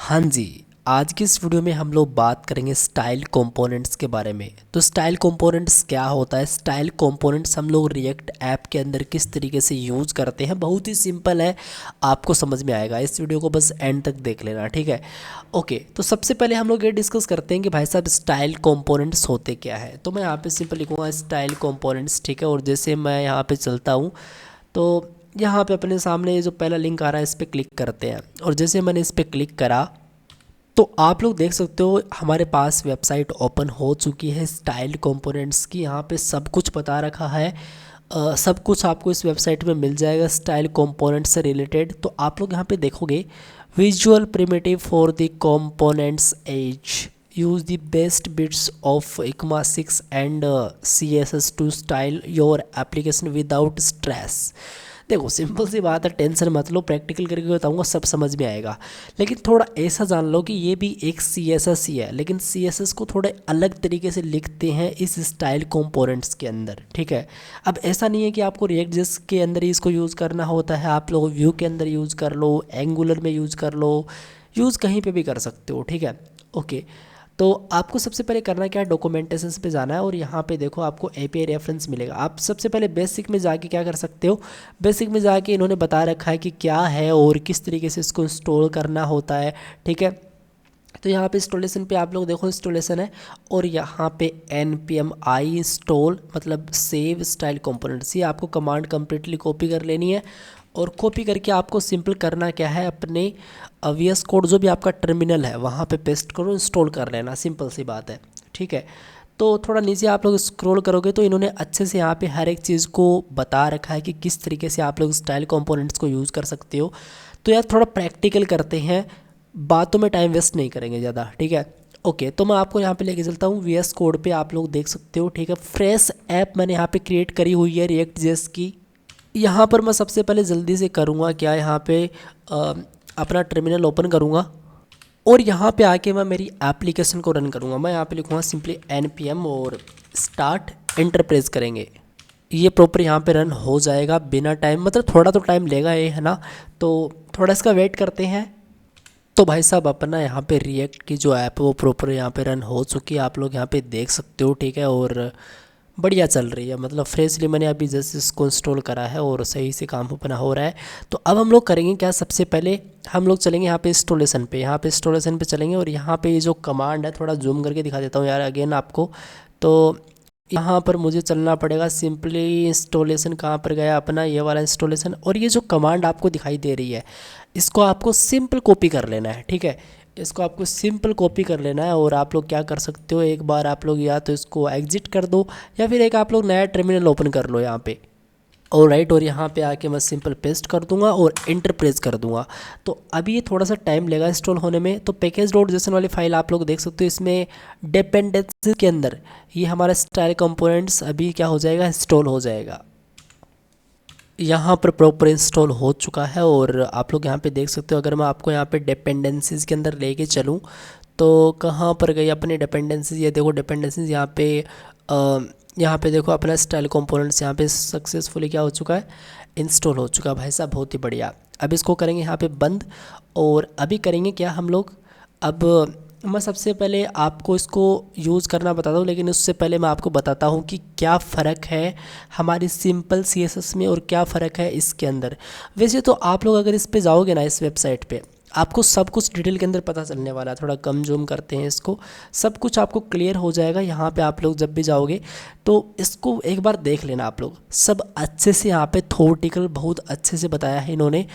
हाँ जी, आज की इस वीडियो में हम लोग बात करेंगे स्टाइल कंपोनेंट्स के बारे में। तो स्टाइल कंपोनेंट्स क्या होता है? स्टाइल कंपोनेंट्स हम लोग रिएक्ट ऐप के अंदर किस तरीके से यूज़ करते हैं, बहुत ही सिंपल है, आपको समझ में आएगा। इस वीडियो को बस एंड तक देख लेना, ठीक है। ओके, तो सबसे पहले हम लोग ये डिस्कस करते हैं कि भाई साहब स्टाइल कंपोनेंट्स होते क्या है। तो मैं यहाँ पे सिंपल लिखूँगा स्टाइल कंपोनेंट्स, ठीक है। और जैसे मैं यहाँ पे चलता हूँ तो यहाँ पे अपने सामने ये जो पहला लिंक आ रहा है इस पर क्लिक करते हैं। और जैसे मैंने इस पर क्लिक करा तो आप लोग देख सकते हो हमारे पास वेबसाइट ओपन हो चुकी है स्टाइल कंपोनेंट्स की। यहाँ पे सब कुछ बता रखा है, सब कुछ आपको इस वेबसाइट में मिल जाएगा स्टाइल कंपोनेंट्स से रिलेटेड। तो आप लोग यहाँ पे देखोगे visual primitive for the components as use the best bits of ECMA 6 and CSS to style your application without stress. देखो सिंपल सी बात है, टेंशन मत लो, प्रैक्टिकल करके बताऊंगा, सब समझ में आएगा। लेकिन थोड़ा ऐसा जान लो कि ये भी एक CSS ही है, लेकिन CSS को थोड़े अलग तरीके से लिखते हैं इस स्टाइल कंपोनेंट्स के अंदर, ठीक है। अब ऐसा नहीं है कि आपको रिएक्ट जेएस के अंदर ही इसको यूज़ करना होता है, आप लोग व्यू के अंदर यूज़ कर लो, एंगुलर में यूज़ कर लो, यूज़ कहीं पे भी कर सकते हो, ठीक है। ओके, तो आपको सबसे पहले करना क्या है, डॉक्यूमेंटेशंस पे जाना है और यहाँ पे देखो आपको API रेफरेंस मिलेगा। आप सबसे पहले बेसिक में जाके क्या कर सकते हो, बेसिक में जाके इन्होंने बता रखा है कि क्या है और किस तरीके से इसको इंस्टॉल करना होता है, ठीक है। तो यहाँ पे इंस्टॉलेशन पे आप लोग देखो इंस्टॉलेशन है और यहाँ पे npm i इंस्टॉल मतलब सेव स्टाइल कंपोनेंट्स, ये आपको कमांड कंप्लीटली कॉपी कर लेनी है। और कॉपी करके आपको सिंपल करना क्या है, अपने VS कोड जो भी आपका टर्मिनल है वहाँ पे पेस्ट करो, इंस्टॉल कर लेना, सिंपल सी बात है, ठीक है। तो थोड़ा नीचे आप लोग स्क्रॉल करोगे तो इन्होंने अच्छे से यहाँ पे हर एक चीज़ को बता रखा है कि किस तरीके से आप लोग स्टाइल कंपोनेंट्स को यूज़ कर सकते हो। तो यार थोड़ा प्रैक्टिकल करते हैं, बातों में टाइम वेस्ट नहीं करेंगे ज़्यादा, ठीक है। ओके, तो मैं आपको यहाँ पे लेके चलता हूँ VS कोड पे, आप लोग देख सकते हो, ठीक है। फ्रेश ऐप मैंने यहाँ पे क्रिएट करी हुई है रिएक्ट जेएस की। यहाँ पर मैं सबसे पहले जल्दी से करूँगा क्या, यहाँ पे अपना टर्मिनल ओपन करूँगा और यहाँ पे आके मैं मेरी एप्लीकेशन को रन करूँगा। मैं यहाँ पे लिखूँगा सिंपली npm और स्टार्ट, एंटर प्रेस करेंगे, ये प्रॉपर यहाँ पे रन हो जाएगा बिना टाइम, मतलब थोड़ा तो टाइम लेगा ये, है ना। तो थोड़ा इसका वेट करते हैं। तो भाई साहब अपना यहाँ पे रिएक्ट की जो ऐप है वो प्रॉपर यहाँ पे रन हो चुकी है, आप लोग यहाँ पे देख सकते हो, ठीक है। और बढ़िया चल रही है, मतलब फ्रेशली मैंने अभी जस्ट इसको इंस्टॉल करा है और सही से काम अपना हो रहा है। तो अब हम लोग करेंगे क्या, सबसे पहले हम लोग चलेंगे यहाँ पे इंस्टॉलेशन पे, यहाँ पे इंस्टॉलेशन पे चलेंगे और यहाँ पे ये जो कमांड है थोड़ा जूम करके दिखा देता हूँ यार अगेन आपको। तो यहाँ पर मुझे चलना पड़ेगा सिंपली, इंस्टॉलेशन कहाँ पर गया अपना, ये वाला इंस्टॉलेशन, और ये जो कमांड आपको दिखाई दे रही है इसको आपको सिंपल कॉपी कर लेना है, ठीक है। इसको आपको सिंपल कॉपी कर लेना है और आप लोग क्या कर सकते हो, एक बार आप लोग या तो इसको एग्जिट कर दो या फिर एक आप लोग नया टर्मिनल ओपन कर लो यहाँ पे, और राइट, और यहाँ पे आके मैं सिंपल पेस्ट कर दूंगा और एंटर प्रेस कर दूंगा। तो अभी ये थोड़ा सा टाइम लेगा इंस्टॉल होने में। तो पैकेज डॉट जेसन वाली फाइल आप लोग देख सकते हो, इसमें डिपेंडेंसी के अंदर ये हमारा स्टाइल कंपोनेंट्स अभी क्या हो जाएगा, इंस्टॉल हो जाएगा। यहाँ पर प्रॉपर इंस्टॉल हो चुका है और आप लोग यहाँ पे देख सकते हो। अगर मैं आपको यहाँ पे डिपेंडेंसीज़ के अंदर लेके चलूँ तो कहाँ पर गई अपनी डिपेंडेंसीज, ये देखो डिपेंडेंसीज यहाँ पे यहाँ पे देखो अपना स्टाइल कंपोनेंट्स यहाँ पे सक्सेसफुली क्या हो चुका है, इंस्टॉल हो चुका है भाई साहब, बहुत ही बढ़िया। अब इसको करेंगे यहाँ पे बंद और अभी करेंगे क्या हम लोग, अब मैं सबसे पहले आपको इसको यूज़ करना बताता हूँ, लेकिन उससे पहले मैं आपको बताता हूँ कि क्या फ़र्क है हमारी सिंपल CSS में और क्या फ़र्क है इसके अंदर। वैसे तो आप लोग अगर इस पे जाओगे ना, इस वेबसाइट पे, आपको सब कुछ डिटेल के अंदर पता चलने वाला है। थोड़ा कम जूम करते हैं इसको, सब कुछ आपको क्लियर हो जाएगा। यहाँ पे आप लोग जब भी जाओगे तो इसको एक बार देख लेना आप लोग, सब अच्छे से यहाँ पे थ्योरेटिकल बहुत अच्छे से बताया है इन्होंने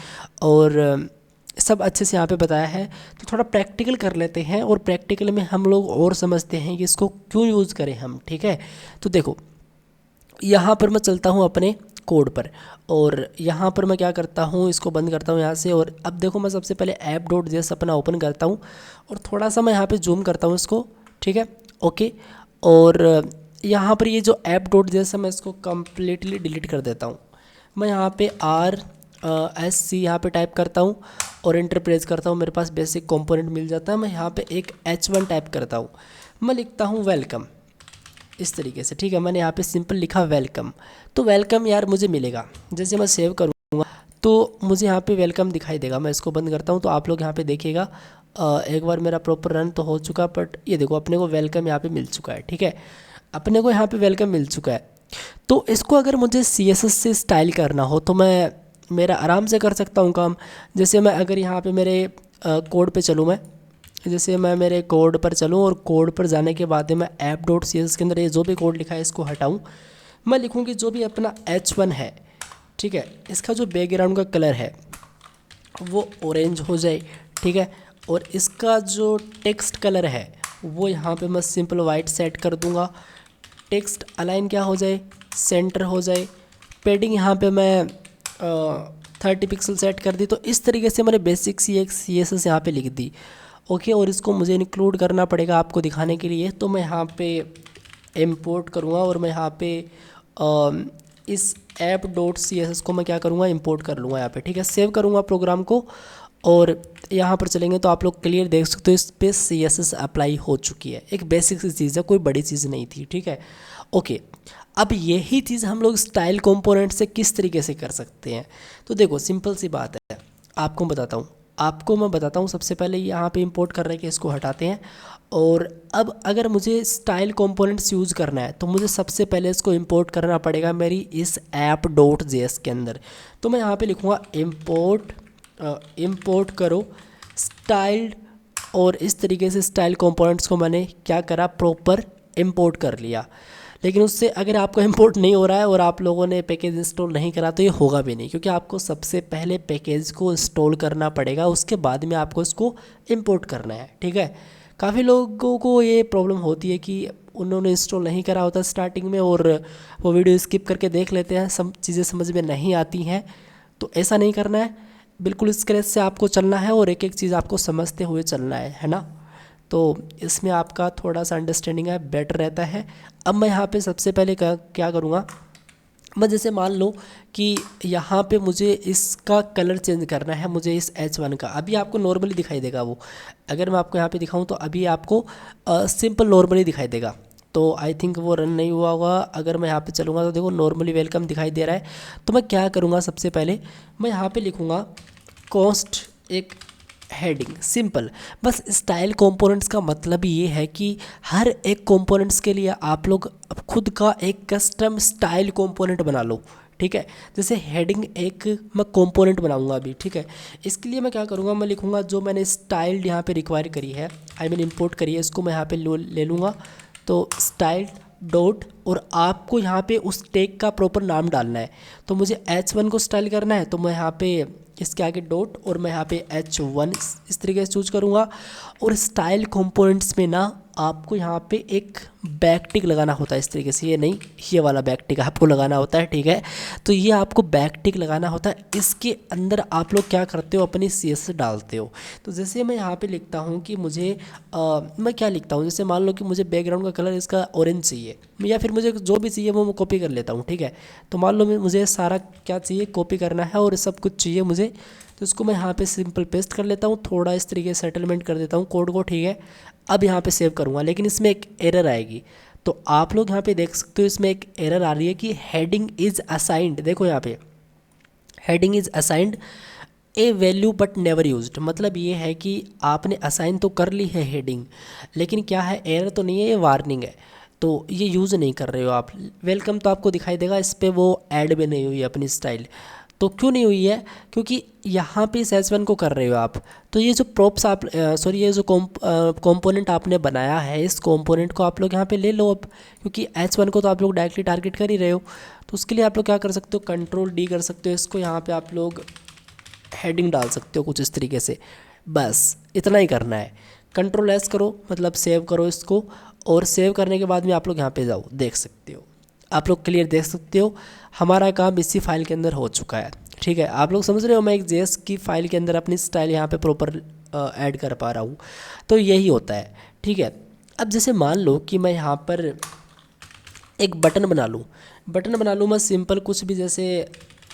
और सब अच्छे से यहाँ पे बताया है। तो थोड़ा प्रैक्टिकल कर लेते हैं और प्रैक्टिकल में हम लोग और समझते हैं कि इसको क्यों यूज़ करें हम, ठीक है। तो देखो यहाँ पर मैं चलता हूँ अपने कोड पर और यहाँ पर मैं क्या करता हूँ, इसको बंद करता हूँ यहाँ से। और अब देखो मैं सबसे पहले ऐप डॉट जेएस अपना ओपन करता हूँ और थोड़ा सा मैं यहाँ पे जूम करता हूँ इसको, ठीक है, ओके। और यहाँ पर ये जो ऐप डॉट जेएस है मैं इसको कम्प्लीटली डिलीट कर देता हूँ। मैं यहाँ पे RSC यहाँ पे टाइप करता हूँ और एंटर प्रेस करता हूँ, मेरे पास बेसिक कंपोनेंट मिल जाता है। मैं यहाँ पे एक H1 टाइप करता हूँ, मैं लिखता हूँ वेलकम, इस तरीके से, ठीक है। मैंने यहाँ पे सिंपल लिखा वेलकम, तो वेलकम यार मुझे मिलेगा। जैसे मैं सेव करूँगा तो मुझे यहाँ पे वेलकम दिखाई देगा। मैं इसको बंद करता हूँ तो आप लोग यहाँ पे देखिएगा एक बार मेरा प्रॉपर रन तो हो चुका, बट ये देखो अपने को वेलकम यहाँ पे मिल चुका है। ठीक है, अपने को यहाँ पे वेलकम मिल चुका है। तो इसको अगर मुझे CSS से स्टाइल करना हो तो मैं मेरा आराम से कर सकता हूँ काम। जैसे मैं अगर यहाँ पे मेरे कोड पे चलूँ, मैं जैसे मैं मेरे कोड पर चलूँ और कोड पर जाने के बाद मैं app.css के अंदर ये जो भी कोड लिखा है इसको हटाऊँ। मैं लिखूँ कि जो भी अपना H1 है, ठीक है, इसका जो बैकग्राउंड का कलर है वो ऑरेंज हो जाए। ठीक है, और इसका जो टेक्स्ट कलर है वो यहाँ पे मैं सिंपल वाइट सेट कर दूँगा। टेक्स्ट अलाइन क्या हो जाए, सेंटर हो जाए। पेडिंग यहाँ पे मैं 30 पिक्सल सेट कर दी। तो इस तरीके से मैंने बेसिक CSS यहाँ पे लिख दी। ओके, और इसको मुझे इंक्लूड करना पड़ेगा आपको दिखाने के लिए। तो मैं यहाँ पे इंपोर्ट करूँगा और मैं यहाँ पे इस app.css को मैं क्या करूँगा, इंपोर्ट कर लूँगा यहाँ पे। ठीक है, सेव करूँगा प्रोग्राम को और यहाँ पर चलेंगे तो आप लोग क्लियर देख सकते हो इस पे CSS अप्लाई हो चुकी है। एक बेसिक सी चीज़ है, कोई बड़ी चीज़ नहीं थी। ठीक है, ओके। अब यही चीज़ हम लोग स्टाइल कंपोनेंट से किस तरीके से कर सकते हैं, तो देखो सिंपल सी बात है, आपको मैं बताता हूँ। सबसे पहले यहाँ पे इंपोर्ट कर रहे हैं कि इसको हटाते हैं। और अब अगर मुझे स्टाइल कंपोनेंट्स यूज़ करना है तो मुझे सबसे पहले इसको इंपोर्ट करना पड़ेगा मेरी इस app.js के अंदर। तो मैं यहाँ पे लिखूँगा इंपोर्ट करो स्टाइल्ड, और इस तरीके से स्टाइल कंपोनेंट्स को मैंने क्या करा, प्रॉपर इंपोर्ट कर लिया। लेकिन उससे अगर आपको इंपोर्ट नहीं हो रहा है और आप लोगों ने पैकेज इंस्टॉल नहीं करा तो ये होगा भी नहीं, क्योंकि आपको सबसे पहले पैकेज को इंस्टॉल करना पड़ेगा, उसके बाद में आपको इसको इंपोर्ट करना है। ठीक है, काफ़ी लोगों को ये प्रॉब्लम होती है कि उन्होंने इंस्टॉल नहीं करा होता स्टार्टिंग में और वो वीडियो स्किप करके देख लेते हैं, सब चीज़ें समझ में नहीं आती हैं। तो ऐसा नहीं करना है, बिल्कुल स्क्रैच से आपको चलना है और एक एक चीज़ आपको समझते हुए चलना है ना। तो इसमें आपका थोड़ा सा अंडरस्टैंडिंग है बेटर रहता है। अब मैं यहाँ पे सबसे पहले क्या करूँगा, मैं जैसे मान लो कि यहाँ पे मुझे इसका कलर चेंज करना है, मुझे इस H1 का। अभी आपको नॉर्मली दिखाई देगा वो, अगर मैं आपको यहाँ पे दिखाऊँ तो अभी आपको सिंपल नॉर्मली दिखाई देगा। तो आई थिंक वो रन नहीं हुआ होगा। अगर मैं यहाँ पे चलूँगा तो देखो नॉर्मली वेलकम दिखाई दे रहा है। तो मैं क्या करूँगा, सबसे पहले मैं यहाँ पे लिखूँगा कॉस्ट एक हेडिंग, सिंपल। बस स्टाइल कंपोनेंट्स का मतलब ये है कि हर एक कंपोनेंट्स के लिए आप लोग खुद का एक कस्टम स्टाइल कंपोनेंट बना लो। ठीक है, जैसे हेडिंग एक मैं कंपोनेंट बनाऊंगा अभी। ठीक है, इसके लिए मैं क्या करूँगा, मैं लिखूँगा जो मैंने स्टाइल यहाँ पे रिक्वायर करी है, आई मीन इंपोर्ट करी है, इसको मैं यहाँ पे ले लूँगा। तो स्टाइल डॉट, और आपको यहाँ पे उस टैग का प्रॉपर नाम डालना है। तो मुझे H1 को स्टाइल करना है तो मैं यहाँ पे इसके आगे डॉट और मैं यहाँ पे H1 इस तरीके से चूज करूँगा। और स्टाइल कंपोनेंट्स में ना आपको यहाँ पे एक बैकटिक लगाना होता है इस तरीके से, ये नहीं, ये वाला बैकटिक आपको लगाना होता है। ठीक है, तो ये आपको बैकटिक लगाना होता है। इसके अंदर आप लोग क्या करते हो, अपनी CSS डालते हो। तो जैसे मैं यहाँ पे लिखता हूँ कि मुझे मैं क्या लिखता हूँ, जैसे मान लो कि मुझे बैकग्राउंड का कलर इसका ऑरेंज चाहिए, या फिर मुझे जो भी चाहिए वो मैं कॉपी कर लेता हूँ। ठीक है, तो मान लो मुझे सारा क्या चाहिए, कॉपी करना है और सब कुछ चाहिए मुझे, तो इसको मैं यहाँ पे सिंपल पेस्ट कर लेता हूँ, थोड़ा इस तरीके से सेटलमेंट कर देता हूँ कोड को। ठीक है, अब यहाँ पे सेव करूँगा, लेकिन इसमें एक एरर आएगी। तो आप लोग यहाँ पे देख सकते हो इसमें एक एरर आ रही है कि हेडिंग इज़ असाइंड। देखो यहाँ पे heading is assigned A value but never used, मतलब ये है कि आपने असाइन तो कर ली है हेडिंग, लेकिन क्या है, एरर तो नहीं है, ये वार्निंग है। तो ये यूज़ नहीं कर रहे हो आप। वेलकम तो आपको दिखाई देगा, इस पर वो ऐड भी नहीं हुई है अपनी स्टाइल। तो क्यों नहीं हुई है, क्योंकि यहाँ पे इस H1 को कर रहे हो आप। तो ये जो प्रॉप्स आप सॉरी ये जो कंपोनेंट आपने बनाया है, इस कंपोनेंट को आप लोग यहाँ पे ले लो अब, क्योंकि H1 को तो आप लोग डायरेक्टली टारगेट कर ही रहे हो। तो उसके लिए आप लोग क्या कर सकते हो, Ctrl+D कर सकते हो, इसको यहाँ पे आप लोग हेडिंग डाल सकते हो कुछ इस तरीके से। बस इतना ही करना है, Ctrl+S करो, मतलब सेव करो इसको, और सेव करने के बाद में आप लोग यहाँ पे जाओ, देख सकते हो, आप लोग क्लियर देख सकते हो हमारा काम इसी फाइल के अंदर हो चुका है। ठीक है, आप लोग समझ रहे हो, मैं एक JS की फाइल के अंदर अपनी स्टाइल यहाँ पे प्रॉपर ऐड कर पा रहा हूँ। तो यही होता है। ठीक है, अब जैसे मान लो कि मैं यहाँ पर एक बटन बना लूँ मैं सिंपल कुछ भी, जैसे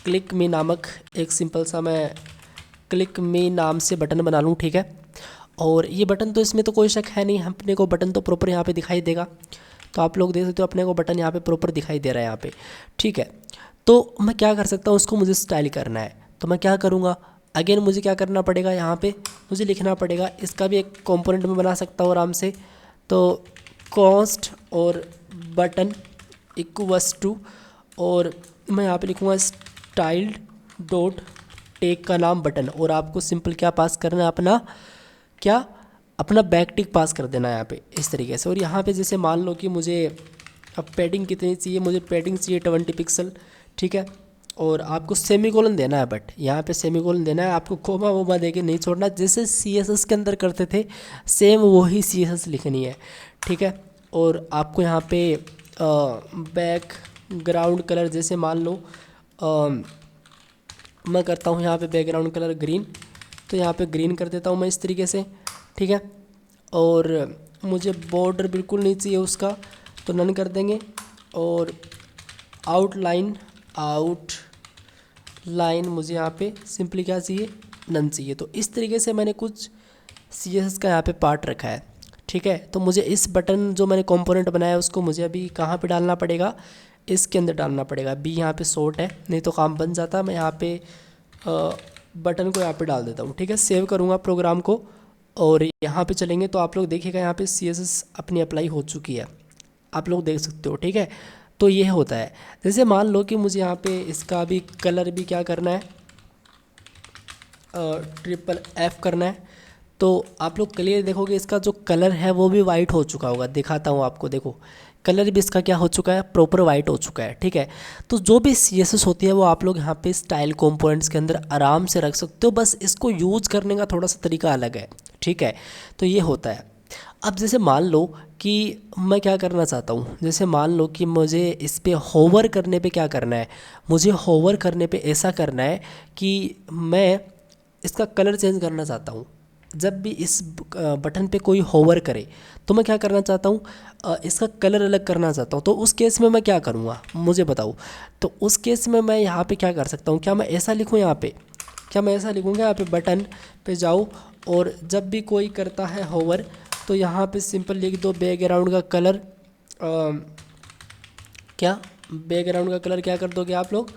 क्लिक मी नामक एक सिंपल सा मैं क्लिक मी नाम से बटन बना लूँ। ठीक है, और ये बटन तो इसमें तो कोई शक है नहीं, अपने को बटन तो प्रॉपर यहाँ पे दिखाई देगा। तो आप लोग देख सकते हो अपने को बटन यहाँ पे प्रॉपर दिखाई दे रहा है यहाँ पे। ठीक है, तो मैं क्या कर सकता हूँ, उसको मुझे स्टाइल करना है, तो मैं क्या करूँगा, अगेन मुझे क्या करना पड़ेगा, यहाँ पे मुझे लिखना पड़ेगा, इसका भी एक कंपोनेंट में बना सकता हूँ आराम से। तो कॉस्ट और बटन इक्वल्स टू, और मैं यहाँ पे लिखूँगा स्टाइल्ड डॉट टेक का नाम बटन, और आपको सिंपल क्या पास करना है, अपना बैक टिक पास कर देना है यहाँ पे इस तरीके से। और यहाँ पे जैसे मान लो कि मुझे अब पैडिंग कितनी चाहिए, मुझे पैडिंग चाहिए 20 पिक्सल, ठीक है। और आपको सेमीकोलन देना है, बट यहाँ पे सेमीकोलन देना है, आपको कोमा वोमा दे के नहीं छोड़ना, जैसे CSS के अंदर करते थे सेम वही CSS लिखनी है, ठीक है। और आपको यहाँ पे बैकग्राउंड कलर, जैसे मान लो मैं करता हूँ यहाँ पे बैकग्राउंड कलर ग्रीन, तो यहाँ पे ग्रीन कर देता हूँ मैं इस तरीके से, ठीक है। और मुझे बॉर्डर बिल्कुल नहीं चाहिए उसका, तो नन कर देंगे। और आउटलाइन मुझे यहाँ पे सिंपली क्या चाहिए, नन चाहिए। तो इस तरीके से मैंने कुछ CSS का यहाँ पे पार्ट रखा है, ठीक है। तो मुझे इस बटन जो मैंने कंपोनेंट बनाया है उसको मुझे अभी कहाँ पे डालना पड़ेगा, इसके अंदर डालना पड़ेगा। बी यहाँ पे शॉर्ट है, नहीं तो काम बन जाता। मैं यहाँ पे बटन को यहाँ पे डाल देता हूँ, ठीक है। सेव करूँगा प्रोग्राम को और यहाँ पे चलेंगे तो आप लोग देखिएगा यहाँ पे CSS अपनी अप्लाई हो चुकी है, आप लोग देख सकते हो, ठीक है। तो ये होता है, जैसे मान लो कि मुझे यहाँ पे इसका भी कलर भी क्या करना है, FFF करना है। तो आप लोग क्लियर देखोगे इसका जो कलर है वो भी वाइट हो चुका होगा, दिखाता हूँ आपको, देखो कलर भी इसका क्या हो चुका है, प्रॉपर वाइट हो चुका है, ठीक है। तो जो भी CSS होती है वो आप लोग यहाँ पे स्टाइल कंपोनेंट्स के अंदर आराम से रख सकते हो, बस इसको यूज़ करने का थोड़ा सा तरीका अलग है, ठीक है। तो ये होता है। अब जैसे मान लो कि मैं क्या करना चाहता हूँ, जैसे मान लो कि मुझे इस पे होवर करने पे क्या करना है, मुझे होवर करने पे ऐसा करना है कि मैं इसका कलर चेंज करना चाहता हूँ। जब भी इस बटन पे कोई होवर करे तो मैं क्या करना चाहता हूँ, इसका कलर अलग करना चाहता हूँ। तो उस केस में मैं क्या करूँगा मुझे बताओ। तो उस केस में मैं यहाँ पे क्या कर सकता हूँ, क्या मैं ऐसा लिखूँ यहाँ पे, क्या मैं ऐसा लिखूँगा यहाँ पे बटन पे जाओ और जब भी कोई करता है होवर तो यहाँ पे सिंपल लिख दो बैकग्राउंड का कलर, क्या बैकग्राउंड का कलर क्या कर दोगे आप लोग,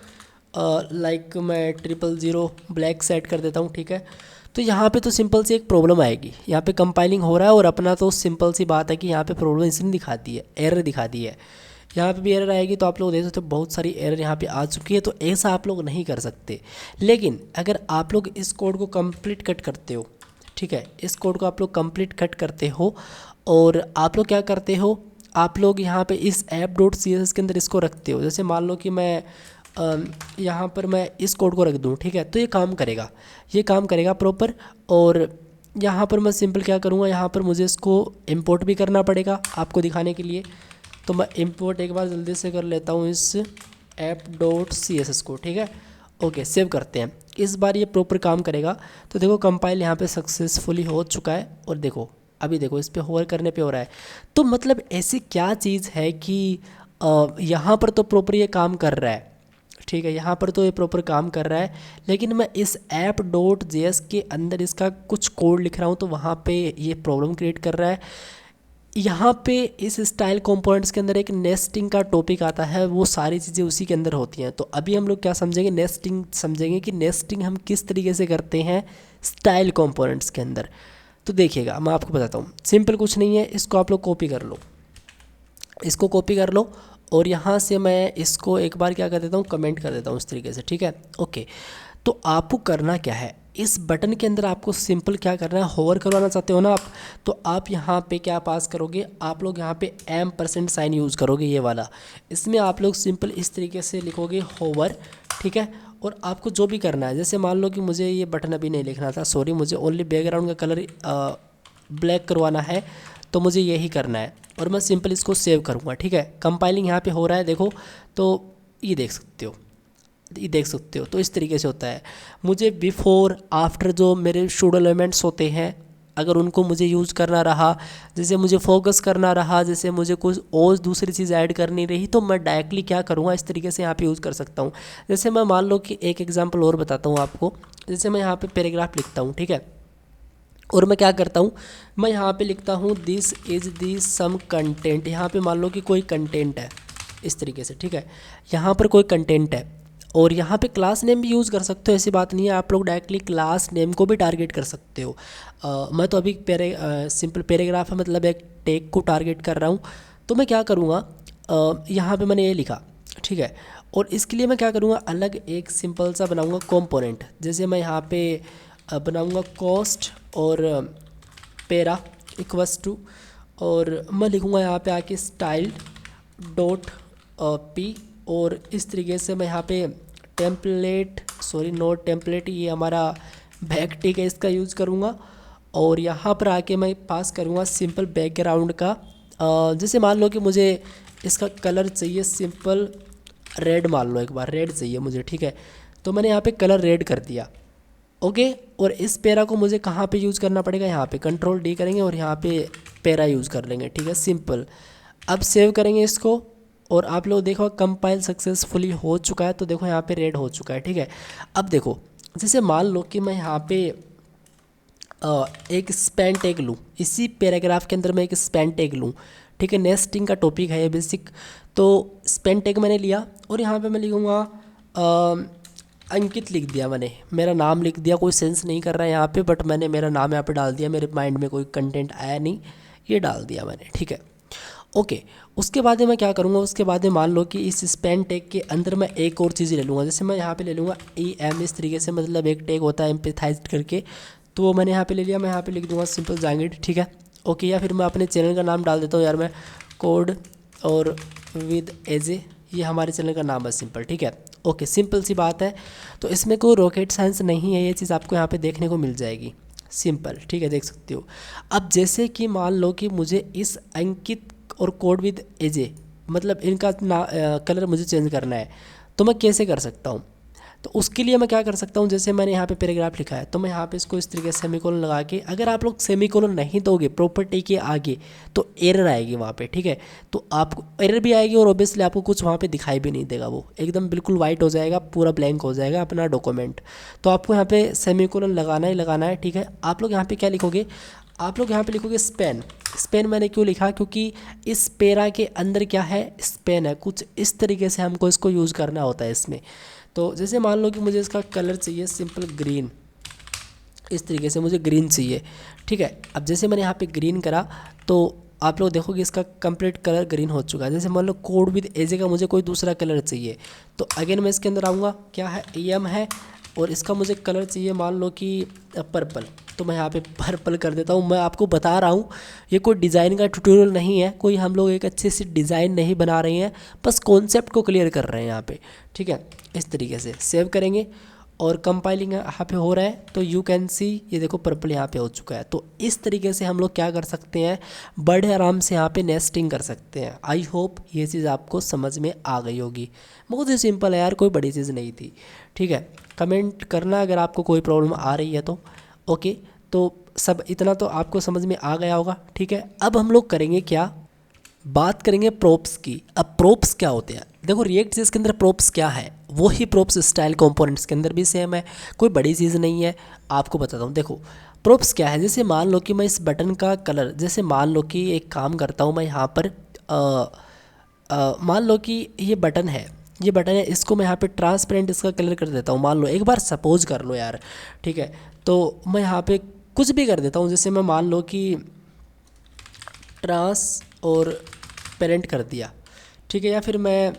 लाइक मैं 000 ब्लैक सेट कर देता हूँ, ठीक है। तो यहाँ पे तो सिंपल सी एक प्रॉब्लम आएगी, यहाँ पे कंपाइलिंग हो रहा है और अपना तो सिंपल सी बात है कि यहाँ पे प्रॉब्लम इसने दिखाती है, एरर दिखाती है, यहाँ पे भी एरर आएगी। तो आप लोग देख सकते हो बहुत सारी एरर यहाँ पे आ चुकी है। तो ऐसा आप लोग नहीं कर सकते, लेकिन अगर आप लोग इस कोड को कंप्लीट कट करते हो, ठीक है, इस कोड को आप लोग कंप्लीट कट करते हो और आप लोग क्या करते हो, आप लोग यहाँ पे इस app.css के अंदर इसको रखते हो। जैसे मान लो कि मैं यहाँ पर मैं इस कोड को रख दूँ, ठीक है, तो ये काम करेगा, ये काम करेगा प्रॉपर। और यहाँ पर मैं सिंपल क्या करूँगा, यहाँ पर मुझे इसको इंपोर्ट भी करना पड़ेगा आपको दिखाने के लिए। तो मैं इंपोर्ट एक बार जल्दी से कर लेता हूँ इस app.css को, ठीक है। ओके, सेव करते हैं, इस बार ये प्रॉपर काम करेगा। तो देखो कंपाइल यहाँ पे सक्सेसफुली हो चुका है और देखो अभी देखो इस पर होवर करने पे हो रहा है। तो मतलब ऐसी क्या चीज़ है कि यहाँ पर तो प्रॉपर ये काम कर रहा है, ठीक है, यहाँ पर तो ये प्रॉपर काम कर रहा है, लेकिन मैं इस app.js के अंदर इसका कुछ कोड लिख रहा हूँ तो वहाँ पे ये प्रॉब्लम क्रिएट कर रहा है। यहाँ पे इस स्टाइल कंपोनेंट्स के अंदर एक नेस्टिंग का टॉपिक आता है, वो सारी चीज़ें उसी के अंदर होती हैं। तो अभी हम लोग क्या समझेंगे, नेस्टिंग समझेंगे कि नेस्टिंग हम किस तरीके से करते हैं स्टाइल कंपोनेंट्स के अंदर। तो देखिएगा मैं आपको बताता हूँ, सिंपल कुछ नहीं है, इसको आप लोग कॉपी कर लो, इसको कॉपी कर लो और यहाँ से मैं इसको एक बार क्या कर देता हूँ, कमेंट कर देता हूँ इस तरीके से, ठीक है। ओके, तो आपको करना क्या है, इस बटन के अंदर आपको सिंपल क्या करना है, होवर करवाना चाहते हो ना आप, तो आप यहाँ पे क्या पास करोगे, आप लोग यहाँ पे % साइन यूज़ करोगे, ये वाला। इसमें आप लोग सिंपल इस तरीके से लिखोगे होवर, ठीक है। और आपको जो भी करना है, जैसे मान लो कि मुझे ये बटन अभी नहीं लिखना था, सॉरी, मुझे ओनली बैकग्राउंड का कलर ब्लैक करवाना है, तो मुझे यही करना है और मैं सिंपल इसको सेव करूँगा, ठीक है। कंपाइलिंग यहाँ पे हो रहा है, देखो, तो ये देख सकते हो, ये देख सकते हो। तो इस तरीके से होता है। मुझे बिफोर आफ्टर जो मेरे शूडो एलिमेंट्स होते हैं, अगर उनको मुझे यूज़ करना रहा, जैसे मुझे फोकस करना रहा, जैसे मुझे कुछ और दूसरी चीज़ ऐड करनी रही, तो मैं डायरेक्टली क्या करूँगा, इस तरीके से यहाँ पे यूज़ कर सकता हूँ। जैसे मैं मान लो कि एक एग्जांपल और बताता हूँ आपको, जैसे मैं यहाँ पे पैराग्राफ लिखता हूँ, ठीक है, और मैं क्या करता हूँ, मैं यहाँ पे लिखता हूँ this is the some content. यहाँ पे मान लो कि कोई कंटेंट है इस तरीके से, ठीक है, यहाँ पर कोई कंटेंट है और यहाँ पे क्लास नेम भी यूज़ कर सकते हो, ऐसी बात नहीं है, आप लोग डायरेक्टली क्लास नेम को भी टारगेट कर सकते हो। मैं तो अभी सिंपल पैराग्राफ है, मतलब एक टैग को टारगेट कर रहा हूँ। तो मैं क्या करूँगा, यहाँ पे मैंने ये लिखा, ठीक है। और इसके लिए मैं क्या करूँगा, अलग एक सिंपल सा बनाऊँगा कंपोनेंट। जैसे मैं यहाँ पे बनाऊँगा कॉस्ट और पैरा इक्वस टू, और मैं लिखूँगा यहाँ पे आके स्टाइल डॉट पी, और इस तरीके से मैं यहाँ पे टेम्पलेट, सॉरी नोट टेम्पलेट, ये हमारा बैक टिक है, इसका यूज़ करूँगा। और यहाँ पर आके मैं पास करूँगा सिंपल बैकग्राउंड का। जैसे मान लो कि मुझे इसका कलर चाहिए सिंपल रेड, मान लो एक बार रेड चाहिए मुझे, ठीक है। तो मैंने यहाँ पे कलर रेड कर दिया, ओके। और इस पैरा को मुझे कहाँ पे यूज़ करना पड़ेगा, यहाँ पे कंट्रोल डी करेंगे और यहाँ पे पैरा यूज़ कर लेंगे, ठीक है, सिंपल। अब सेव करेंगे इसको, और आप लोग देखो कंपाइल सक्सेसफुली हो चुका है। तो देखो यहाँ पे रेड हो चुका है, ठीक है। अब देखो, जैसे मान लो कि मैं यहाँ पे एक स्पैन टैग लूँ, इसी पैराग्राफ के अंदर मैं एक स्पैन टैग लूँ, ठीक है। नेस्टिंग का टॉपिक है ये बेसिक। तो स्पैन टैग मैंने लिया, और यहाँ पे मैं लिखूँगा अंकित, लिख दिया मैंने, मेरा नाम लिख दिया। कोई सेंस नहीं कर रहा है यहाँ पे, बट मैंने मेरा नाम यहाँ पे डाल दिया, मेरे माइंड में कोई कंटेंट आया नहीं, ये डाल दिया मैंने, ठीक है, ओके। उसके बाद में मैं क्या करूँगा, उसके बाद में मान लो कि इस स्पैन टैग के अंदर मैं एक और चीज़ ले लूँगा। जैसे मैं यहाँ पे ले लूँगा इस तरीके से, मतलब एक टैग होता है एम्पैथाइज करके, तो वो मैंने यहाँ पे ले लिया। मैं यहाँ पे लिख दूँगा सिंपल जहांगीर, ठीक है, ओके। या फिर मैं अपने चैनल का नाम डाल देता हूँ यार, मैं कोड और विद एजे, ये हमारे चैनल का नाम है सिंपल, ठीक है, ओके। सिंपल सी बात है, तो इसमें कोई रॉकेट साइंस नहीं है, ये चीज़ आपको यहाँ पे देखने को मिल जाएगी, सिंपल, ठीक है, देख सकते हो। अब जैसे कि मान लो कि मुझे इस अंकित और कोड विद एजे, मतलब इनका कलर मुझे चेंज करना है, तो मैं कैसे कर सकता हूँ। तो उसके लिए मैं क्या कर सकता हूँ, जैसे मैंने यहाँ पे पैराग्राफ लिखा है, तो मैं यहाँ पे इसको इस तरीके से सेमीकोलन लगा के, अगर आप लोग सेमीकोलन नहीं दोगे प्रॉपर्टी के आगे तो एरर आएगी वहाँ पे, ठीक है। तो आपको एरर भी आएगी, और ऑब्वियसली आपको कुछ वहाँ पे दिखाई भी नहीं देगा, वो एकदम बिल्कुल वाइट हो जाएगा, पूरा ब्लैंक हो जाएगा अपना डॉक्यूमेंट। तो आपको यहाँ पे सेमीकोलन लगाना ही लगाना है, ठीक है। आप लोग यहाँ पे क्या लिखोगे, आप लोग यहाँ पे लिखोगे स्पेन। स्पेन मैंने क्यों लिखा, क्योंकि इस पैरा के अंदर क्या है, स्पेन है, कुछ इस तरीके से हमको इसको यूज़ करना होता है इसमें। तो जैसे मान लो कि मुझे इसका कलर चाहिए सिंपल ग्रीन, इस तरीके से मुझे ग्रीन चाहिए, ठीक है। अब जैसे मैंने यहाँ पे ग्रीन करा, तो आप लोग देखोगे इसका कंप्लीट कलर ग्रीन हो चुका है। जैसे मान लो कोड विद एजे का मुझे कोई दूसरा कलर चाहिए, तो अगेन मैं इसके अंदर आऊँगा, क्या है एम है, और इसका मुझे कलर चाहिए मान लो कि पर्पल, तो मैं यहाँ पे पर्पल कर देता हूँ। मैं आपको बता रहा हूँ, ये कोई डिज़ाइन का ट्यूटोरियल नहीं है, कोई हम लोग एक अच्छे से डिज़ाइन नहीं बना रहे हैं, बस कॉन्सेप्ट को क्लियर कर रहे हैं यहाँ पे, ठीक है। इस तरीके से सेव करेंगे, और कंपाइलिंग यहाँ पे हो रहा है, तो यू कैन सी, ये देखो पर्पल यहाँ पे हो चुका है। तो इस तरीके से हम लोग क्या कर सकते हैं, बड़े आराम से यहाँ पे नेस्टिंग कर सकते हैं। आई होप ये चीज़ आपको समझ में आ गई होगी, बहुत ही सिंपल है यार, कोई बड़ी चीज़ नहीं थी, ठीक है। कमेंट करना अगर आपको कोई प्रॉब्लम आ रही है तो, ओके। तो सब इतना तो आपको समझ में आ गया होगा, ठीक है। अब हम लोग करेंगे क्या, बात करेंगे प्रोप्स की। अब प्रोप्स क्या होते हैं, देखो रिएक्ट जेएस के अंदर प्रोप्स क्या है, वो ही प्रोप्स स्टाइल कंपोनेंट्स के अंदर भी सेम है, कोई बड़ी चीज़ नहीं है। आपको बताता हूँ, देखो प्रोप्स क्या है। जैसे मान लो कि मैं इस बटन का कलर, जैसे मान लो कि एक काम करता हूँ मैं यहाँ पर, मान लो कि ये बटन है, ये बटन है, इसको मैं यहाँ पे ट्रांसपेरेंट इसका कलर कर देता हूँ। मान लो एक बार सपोज कर लो यार, ठीक है। तो मैं यहाँ पे कुछ भी कर देता हूँ, जैसे मैं मान लो कि ट्रांस और पेरेंट कर दिया, ठीक है। या फिर मैं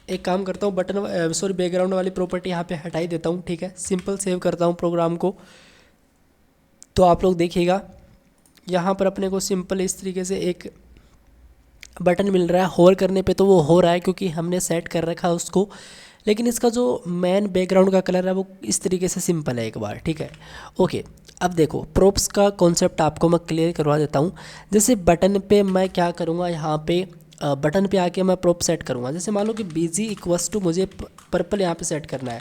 एक काम करता हूँ, बटन सॉरी बैकग्राउंड वाली प्रॉपर्टी यहाँ पे हटा ही देता हूँ, ठीक है। सिंपल सेव करता हूँ प्रोग्राम को। तो आप लोग देखिएगा यहाँ पर अपने को सिंपल इस तरीके से एक बटन मिल रहा है, होवर करने पे तो वो हो रहा है क्योंकि हमने सेट कर रखा है उसको, लेकिन इसका जो मेन बैकग्राउंड का कलर है वो इस तरीके से सिंपल है एक बार, ठीक है, ओके। अब देखो प्रोप्स का कॉन्सेप्ट आपको मैं क्लियर करवा देता हूँ। जैसे बटन पे मैं क्या करूँगा, यहाँ पे बटन पे आके मैं प्रोप सेट करूँगा। जैसे मान लो कि बीजी इक्वस टू मुझे पर्पल यहाँ पे सेट करना है,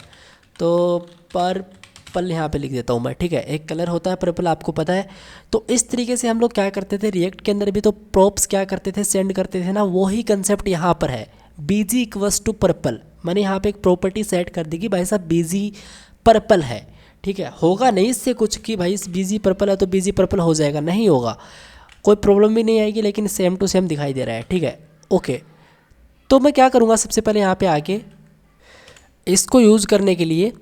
तो पर्पल यहाँ पे लिख देता हूँ मैं, ठीक है। एक कलर होता है पर्पल, आपको पता है। तो इस तरीके से हम लोग क्या करते थे, रिएक्ट के अंदर भी तो प्रोप्स क्या करते थे, सेंड करते थे ना, वही कंसेप्ट यहाँ पर है। बीजी इक्वस टू पर्पल, मैंने यहाँ पे एक प्रॉपर्टी सेट कर दी कि भाई साहब बीजी पर्पल है, ठीक है। होगा नहीं इससे कुछ कि भाई बीजी पर्पल है तो बीजी पर्पल हो जाएगा, नहीं होगा, कोई प्रॉब्लम भी नहीं आएगी, लेकिन सेम टू सेम दिखाई दे रहा है, ठीक है, ओके। तो मैं क्या करूँगा, सबसे पहले यहाँ पे आके इसको यूज़ करने के लिए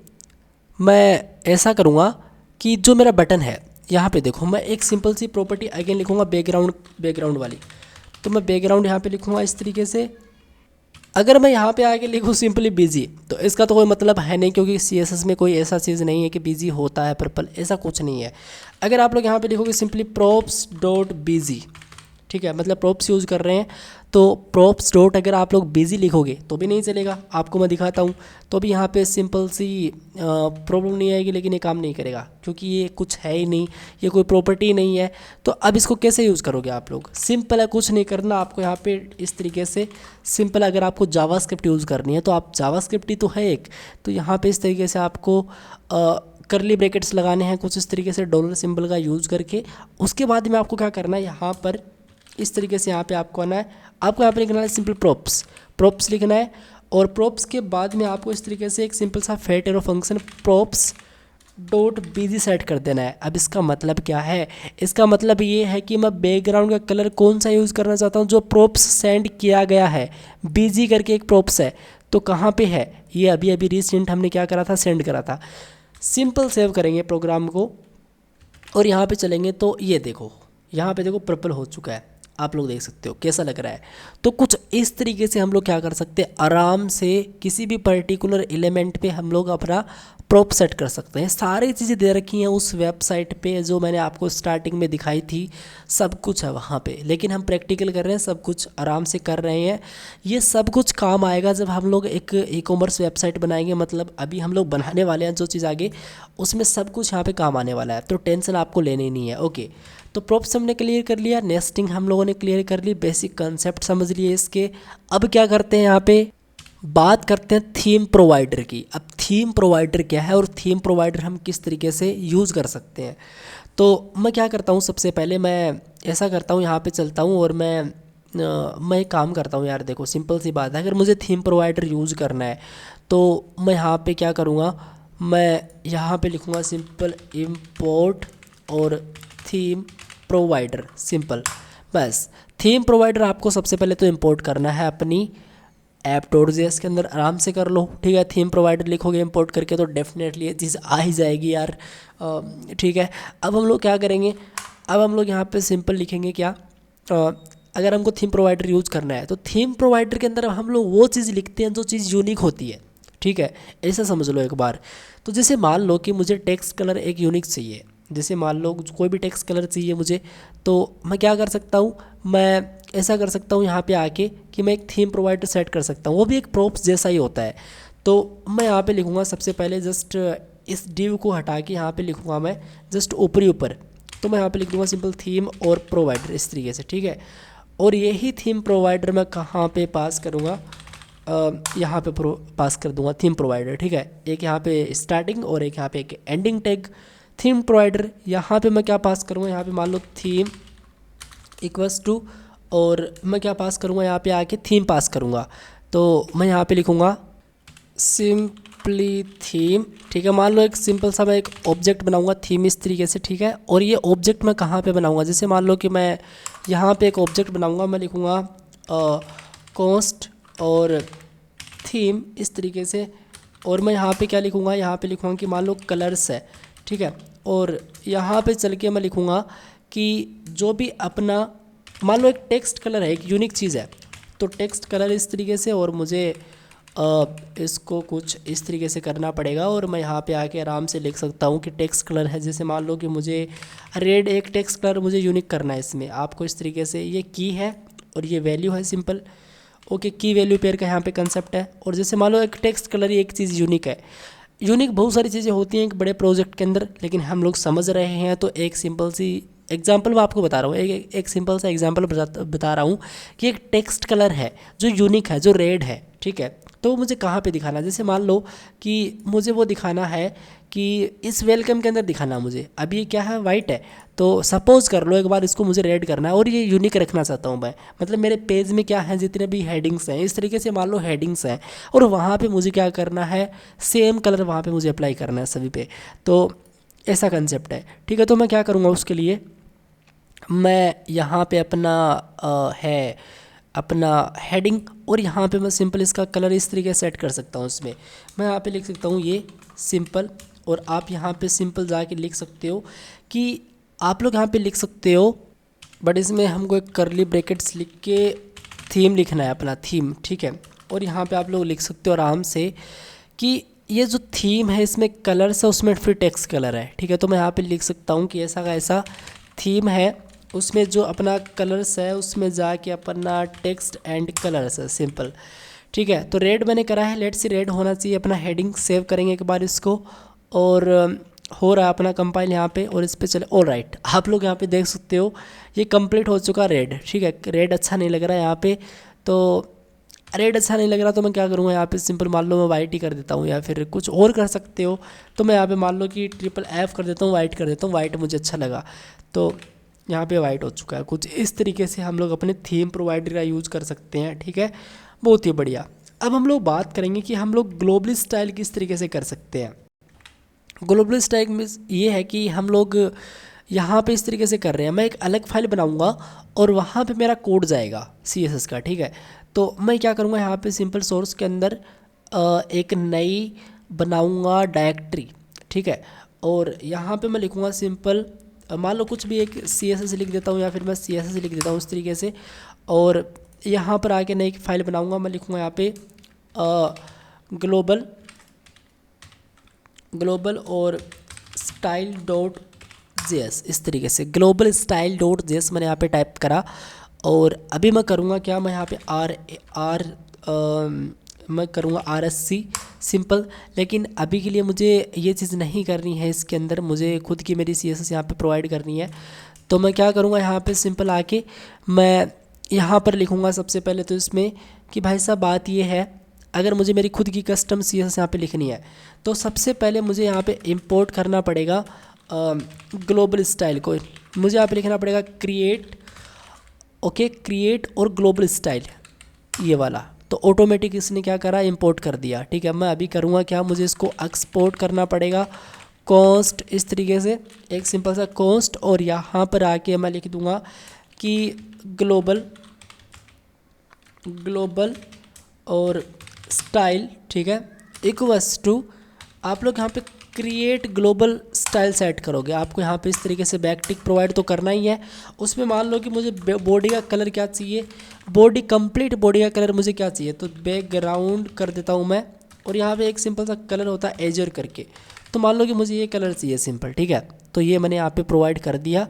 मैं ऐसा करूँगा कि जो मेरा बटन है यहाँ पे देखो, मैं एक सिंपल सी प्रॉपर्टी अगेन लिखूँगा बैकग्राउंड वाली। तो मैं बैकग्राउंड यहाँ पे लिखूँगा इस तरीके से। अगर मैं यहाँ पे आके लिखूँ सिंपली बिजी, तो इसका तो कोई मतलब है नहीं, क्योंकि CSS में कोई ऐसा चीज़ नहीं है कि बिजी होता है पर्पल, ऐसा कुछ नहीं है। अगर आप लोग यहाँ पे लिखोगे सिंपली props डॉट बिजी, ठीक है, मतलब प्रॉप्स यूज़ कर रहे हैं, तो प्रॉप्स डॉट अगर आप लोग बिजी लिखोगे तो भी नहीं चलेगा। आपको मैं दिखाता हूँ। तो अभी यहाँ पे सिंपल सी प्रॉब्लम नहीं आएगी, लेकिन ये काम नहीं करेगा क्योंकि ये कुछ है ही नहीं, ये कोई प्रॉपर्टी नहीं है। तो अब इसको कैसे यूज़ करोगे आप लोग? सिंपल है, कुछ नहीं करना आपको यहाँ पे इस तरीके से। सिंपल, अगर आपको जावास्क्रिप्ट यूज़ करनी है तो आप जावास्क्रिप्ट ही तो है एक, तो यहाँ पे इस तरीके से आपको करली ब्रैकेट्स लगाने हैं कुछ इस तरीके से डॉलर सिंबल का यूज़ करके। उसके बाद में आपको क्या करना है, यहाँ पर इस तरीके से यहाँ पे आपको आना है, आपको यहाँ पे लिखना है सिंपल प्रॉप्स लिखना है। और प्रॉप्स के बाद में आपको इस तरीके से एक सिंपल सा fat arrow function props dot busy set कर देना है। अब इसका मतलब क्या है? इसका मतलब ये है कि मैं बैकग्राउंड का कलर कौन सा यूज़ करना चाहता हूँ, जो प्रॉप्स सेंड किया गया है। बिजी करके एक प्रॉप्स है, तो कहाँ पे है ये? अभी अभी रिसेंट हमने क्या करा था, सेंड करा था। सिंपल सेव करेंगे प्रोग्राम को और यहाँ पे चलेंगे तो ये देखो, यहाँ पे देखो पर्पल हो चुका है, आप लोग देख सकते हो कैसा लग रहा है। तो कुछ इस तरीके से हम लोग क्या कर सकते हैं, आराम से किसी भी पर्टिकुलर एलिमेंट पे हम लोग अपना प्रॉप सेट कर सकते हैं। सारी चीज़ें दे रखी हैं उस वेबसाइट पे जो मैंने आपको स्टार्टिंग में दिखाई थी, सब कुछ है वहाँ पे। लेकिन हम प्रैक्टिकल कर रहे हैं, सब कुछ आराम से कर रहे हैं। ये सब कुछ काम आएगा जब हम लोग एक ई-कॉमर्स वेबसाइट बनाएंगे, मतलब अभी हम लोग बनाने वाले हैं जो चीज़ आगे, उसमें सब कुछ यहाँ पे काम आने वाला है, तो टेंशन आपको लेनी नहीं है। ओके, तो प्रॉप्स हमने क्लियर कर लिया, नेस्टिंग हम लोगों ने क्लियर कर ली, बेसिक कंसेप्ट समझ लिए इसके। अब क्या करते हैं, यहाँ पे बात करते हैं थीम प्रोवाइडर की। अब थीम प्रोवाइडर क्या है और थीम प्रोवाइडर हम किस तरीके से यूज़ कर सकते हैं। तो मैं क्या करता हूँ, सबसे पहले मैं ऐसा करता हूँ, यहाँ पे चलता हूँ और मैं एक काम करता हूँ यार। देखो सिंपल सी बात है, अगर मुझे थीम प्रोवाइडर यूज़ करना है तो मैं यहाँ पे क्या करूँगा, मैं यहाँ पे लिखूँगा सिंपल इम्पोर्ट और थीम प्रोवाइडर, सिंपल। बस थीम प्रोवाइडर आपको सबसे पहले तो इंपोर्ट करना है अपनी app.js के अंदर, आराम से कर लो, ठीक है। थीम प्रोवाइडर लिखोगे इंपोर्ट करके तो डेफिनेटली ये चीज़ आ ही जाएगी यार, ठीक है। अब हम लोग क्या करेंगे, अब हम लोग यहाँ पे सिंपल लिखेंगे क्या, अगर हमको थीम प्रोवाइडर यूज़ करना है तो थीम प्रोवाइडर के अंदर हम लोग वो चीज़ लिखते हैं जो चीज़ यूनिक होती है, ठीक है। ऐसा समझ लो एक बार। तो जैसे मान लो कि मुझे टेक्स्ट कलर एक यूनिक चाहिए, जैसे मान लो कोई भी टेक्स्ट कलर चाहिए मुझे, तो मैं क्या कर सकता हूँ, मैं ऐसा कर सकता हूँ यहाँ पे आके कि मैं एक थीम प्रोवाइडर सेट कर सकता हूँ, वो भी एक प्रॉप्स जैसा ही होता है। तो मैं यहाँ पे लिखूँगा सबसे पहले, जस्ट इस डिव को हटा के यहाँ पे लिखूँगा मैं जस्ट ऊपर, तो मैं यहाँ पे लिख दूँगा सिंपल थीम और प्रोवाइडर इस तरीके से, ठीक है। और यही थीम प्रोवाइडर मैं कहाँ पे पास करूँगा, यहाँ पे पास कर दूँगा थीम प्रोवाइडर, ठीक है। एक यहाँ पे स्टार्टिंग और एक यहाँ पे एक एंडिंग टैग थीम प्रोवाइडर। यहाँ पे मैं क्या पास करूँगा, यहाँ पे मान लो थीम इक्वल्स टू, और मैं क्या पास करूँगा, यहाँ पे आके थीम पास करूँगा। तो मैं यहाँ पे लिखूँगा सिंपली थीम, ठीक है। मान लो एक सिंपल सा मैं एक ऑब्जेक्ट बनाऊँगा थीम इस तरीके से, ठीक है। और ये ऑब्जेक्ट मैं कहाँ पे बनाऊँगा, जैसे मान लो कि मैं यहाँ पे एक ऑब्जेक्ट बनाऊँगा, मैं लिखूँगा कॉस्ट और थीम इस तरीके से। और मैं यहाँ पे क्या लिखूँगा, यहाँ पे लिखूँगा कि मान लो कलर्स है, ठीक है। और यहाँ पे चल के मैं लिखूँगा कि जो भी अपना, मान लो एक टेक्स्ट कलर है, एक यूनिक चीज़ है, तो टेक्स्ट कलर इस तरीके से, और मुझे इसको कुछ इस तरीके से करना पड़ेगा। और मैं यहाँ पे आके आराम से लिख सकता हूँ कि टेक्स्ट कलर है, जैसे मान लो कि मुझे रेड एक टेक्स्ट कलर मुझे यूनिक करना है इसमें, आपको इस तरीके से, ये की है और ये वैल्यू है सिंपल, ओके। की वैल्यू पेयर का यहाँ पे कंसेप्ट है। और जैसे मान लो एक टेक्स्ट कलर ही एक चीज़ यूनिक है, यूनिक बहुत सारी चीज़ें होती हैं एक बड़े प्रोजेक्ट के अंदर, लेकिन हम लोग समझ रहे हैं तो एक सिंपल सी एग्जांपल मैं आपको बता रहा हूँ, एक सिंपल सा एग्जांपल बता रहा हूँ कि एक टेक्स्ट कलर है जो यूनिक है, जो रेड है, ठीक है। तो मुझे कहाँ पे दिखाना है, जैसे मान लो कि मुझे वो दिखाना है कि इस वेलकम के अंदर दिखाना मुझे, अभी ये क्या है, वाइट है, तो सपोज कर लो एक बार इसको मुझे रेड करना है और ये यूनिक रखना चाहता हूँ मैं, मतलब मेरे पेज में क्या है, जितने भी हेडिंग्स हैं इस तरीके से मान लो हेडिंग्स हैं, और वहाँ पे मुझे क्या करना है, सेम कलर वहाँ पे मुझे अप्लाई करना है सभी पे। तो ऐसा कंसेप्ट है, ठीक है। तो मैं क्या करूँगा उसके लिए, मैं यहाँ पे अपना है अपना हेडिंग, और यहाँ पे मैं सिंपल इसका कलर इस तरीके से सेट कर सकता हूँ। इसमें मैं यहाँ पे लिख सकता हूँ ये सिंपल, और आप यहाँ पे सिंपल जाके लिख सकते हो कि आप लोग यहाँ पे लिख सकते हो, बट इसमें हमको एक करली ब्रैकेट्स लिख के थीम लिखना है, अपना थीम, ठीक है। और यहाँ पे आप लोग लिख सकते हो आराम से कि ये जो थीम है इसमें कलर्स है, उसमें फिर टेक्स्ट कलर है, ठीक है। तो मैं यहाँ पे लिख सकता हूँ कि ऐसा का ऐसा थीम है, उसमें जो अपना कलर्स है उसमें जाके अपना टेक्स्ट एंड कलर्स है, सिंपल, ठीक है। तो रेड मैंने करा है, लेट्स सी रेड होना चाहिए। अपना हेडिंग सेव करेंगे एक बार इसको, और हो रहा है अपना कंपाइल यहाँ पे, और इस पे चले। ऑल राइट, आप लोग यहाँ पे देख सकते हो ये कंप्लीट हो चुका रेड, ठीक है। रेड अच्छा नहीं लग रहा है यहाँ पे, तो रेड अच्छा नहीं लग रहा तो मैं क्या करूँगा, यहाँ पे सिंपल मान लो मैं वाइट ही कर देता हूँ, या फिर कुछ और कर सकते हो। तो मैं यहाँ पे मान लो कि FFF कर देता हूँ, वाइट कर देता हूँ, वाइट मुझे अच्छा लगा, तो यहाँ पे वाइट हो चुका है। कुछ इस तरीके से हम लोग अपने थीम प्रोवाइडर का यूज़ कर सकते हैं, ठीक है। बहुत ही बढ़िया। अब हम लोग बात करेंगे कि हम लोग ग्लोबल स्टाइल किस तरीके से कर सकते हैं। ग्लोबल स्टाइल में ये है कि हम लोग यहाँ पे इस तरीके से कर रहे हैं, मैं एक अलग फाइल बनाऊँगा और वहाँ पे मेरा कोड जाएगा CSS का, ठीक है। तो मैं क्या करूँगा, यहाँ पे सिंपल सोर्स के अंदर एक नई बनाऊँगा डायरेक्टरी, ठीक है। और यहाँ पे मैं लिखूँगा सिंपल, मान लो कुछ भी एक CSS लिख देता हूँ, या फिर मैं CSS लिख देता हूँ इस तरीके से। और यहाँ पर आके नई फाइल बनाऊँगा, मैं लिखूँगा यहाँ पे ग्लोबल और style.js, इस तरीके से ग्लोबल style.js मैंने यहाँ पे टाइप करा। और अभी मैं करूँगा क्या, मैं यहाँ पे मैं करूँगा RSC सिंपल। लेकिन अभी के लिए मुझे ये चीज़ नहीं करनी है, इसके अंदर मुझे खुद की मेरी CSS यहाँ पे प्रोवाइड करनी है। तो मैं क्या करूँगा, यहाँ पे सिंपल आके मैं यहाँ पर लिखूँगा सबसे पहले तो इसमें कि भाई साहब बात ये है, अगर मुझे मेरी खुद की कस्टम CSS यहाँ पे लिखनी है तो सबसे पहले मुझे यहाँ पे इंपोर्ट करना पड़ेगा ग्लोबल स्टाइल को। मुझे यहाँ पे लिखना पड़ेगा क्रिएट, ओके, क्रिएट और ग्लोबल स्टाइल, ये वाला। तो ऑटोमेटिक इसने क्या करा, इंपोर्ट कर दिया, ठीक है। मैं अभी करूँगा क्या, मुझे इसको एक्सपोर्ट करना पड़ेगा कॉन्स्ट, इस तरीके से एक सिंपल सा कॉन्स्ट, और यहाँ पर आके मैं लिख दूँगा कि ग्लोबल और स्टाइल, ठीक है, इक्वल्स टू, आप लोग यहाँ पे क्रिएट ग्लोबल स्टाइल सेट करोगे। आपको यहाँ पे इस तरीके से बैकटिक प्रोवाइड तो करना ही है। उसमें मान लो कि मुझे बॉडी का कलर क्या चाहिए, कंप्लीट बॉडी का कलर मुझे क्या चाहिए, तो बैकग्राउंड कर देता हूँ मैं। और यहाँ पे एक सिंपल सा कलर होता है एजर करके, तो मान लो कि मुझे ये कलर चाहिए सिंपल, ठीक है। तो ये मैंने यहाँ पे प्रोवाइड कर दिया।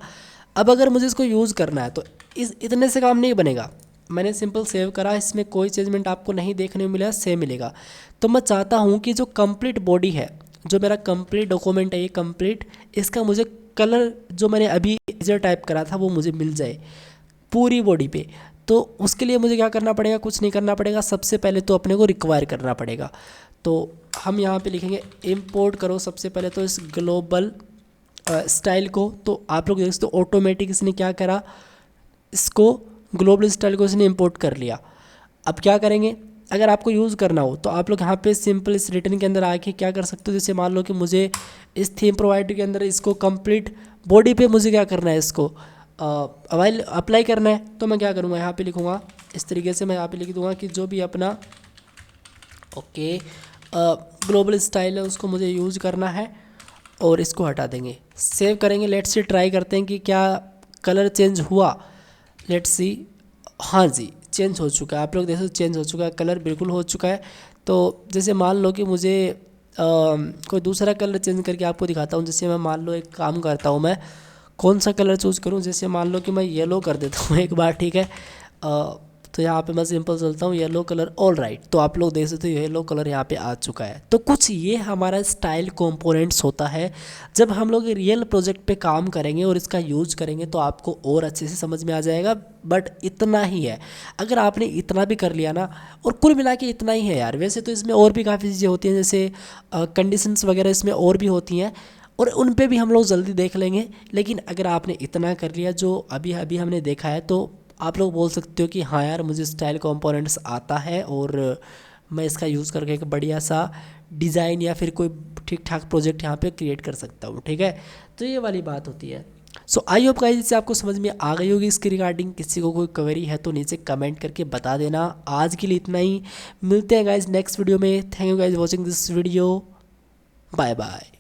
अब अगर मुझे इसको यूज़ करना है तो इतने से काम नहीं बनेगा। मैंने सिंपल सेव करा, इसमें कोई चेंजमेंट आपको नहीं देखने को मिलेगा, सेम मिलेगा। तो मैं चाहता हूँ कि जो कंप्लीट बॉडी है, जो मेरा कंप्लीट डॉक्यूमेंट है ये कंप्लीट, इसका मुझे कलर जो मैंने अभी इजर टाइप करा था वो मुझे मिल जाए पूरी बॉडी पे। तो उसके लिए मुझे क्या करना पड़ेगा, कुछ नहीं करना पड़ेगा, सबसे पहले तो अपने को रिक्वायर करना पड़ेगा। तो हम यहाँ पे लिखेंगे इंपोर्ट करो सबसे पहले तो इस ग्लोबल स्टाइल को। तो आप लोग देख सकते हो ऑटोमेटिक इसने क्या करा, इसको ग्लोबल स्टाइल को इसने इंपोर्ट कर लिया। अब क्या करेंगे, अगर आपको यूज़ करना हो तो आप लोग यहाँ पे सिंपल इस रिटर्न के अंदर आके क्या कर सकते हो, जैसे मान लो कि मुझे इस थीम प्रोवाइडर के अंदर इसको कंप्लीट बॉडी पे मुझे क्या करना है, इसको अप्लाई करना है। तो मैं क्या करूँगा, यहाँ पे लिखूँगा इस तरीके से, मैं यहाँ पे लिख दूँगा कि जो भी अपना ओके ग्लोबल स्टाइल है उसको मुझे यूज़ करना है, और इसको हटा देंगे, सेव करेंगे। लेट्स से ट्राई करते हैं कि क्या कलर चेंज हुआ। लेट्स सी, हाँ जी चेंज हो चुका है, आप लोग देखो चेंज हो चुका है, कलर बिल्कुल हो चुका है। तो जैसे मान लो कि मुझे कोई दूसरा कलर चेंज करके आपको दिखाता हूँ। जैसे मैं मान लो एक काम करता हूँ, मैं कौन सा कलर चूज़ करूँ, जैसे मान लो कि मैं येलो कर देता हूँ एक बार, ठीक है। तो यहाँ पे मैं सिंपल चलता हूँ येलो कलर, ऑल राइट। तो आप लोग देख सकते हो येलो कलर यहाँ पे आ चुका है। तो कुछ ये हमारा स्टाइल कंपोनेंट्स होता है। जब हम लोग रियल प्रोजेक्ट पे काम करेंगे और इसका यूज करेंगे तो आपको और अच्छे से समझ में आ जाएगा। बट इतना ही है, अगर आपने इतना भी कर लिया ना, और कुल मिला के इतना ही है यार। वैसे तो इसमें और भी काफ़ी चीज़ें होती हैं, जैसे कंडीशंस वगैरह इसमें और भी होती हैं, और उन पे भी हम लोग जल्दी देख लेंगे। लेकिन अगर आपने इतना कर लिया जो अभी अभी हमने देखा है, तो आप लोग बोल सकते हो कि हाँ यार मुझे स्टाइल कंपोनेंट्स आता है, और मैं इसका यूज़ करके एक बढ़िया सा डिज़ाइन या फिर कोई ठीक ठाक प्रोजेक्ट यहाँ पे क्रिएट कर सकता हूँ, ठीक है। तो ये वाली बात होती है। सो आई होप गाइस इससे आपको समझ में आ गई होगी इसके रिगार्डिंग। किसी को कोई क्वेरी है तो नीचे कमेंट करके बता देना। आज के लिए इतना ही, मिलते हैं गाइस नेक्स्ट वीडियो में। Thank you guys watching this video, bye bye.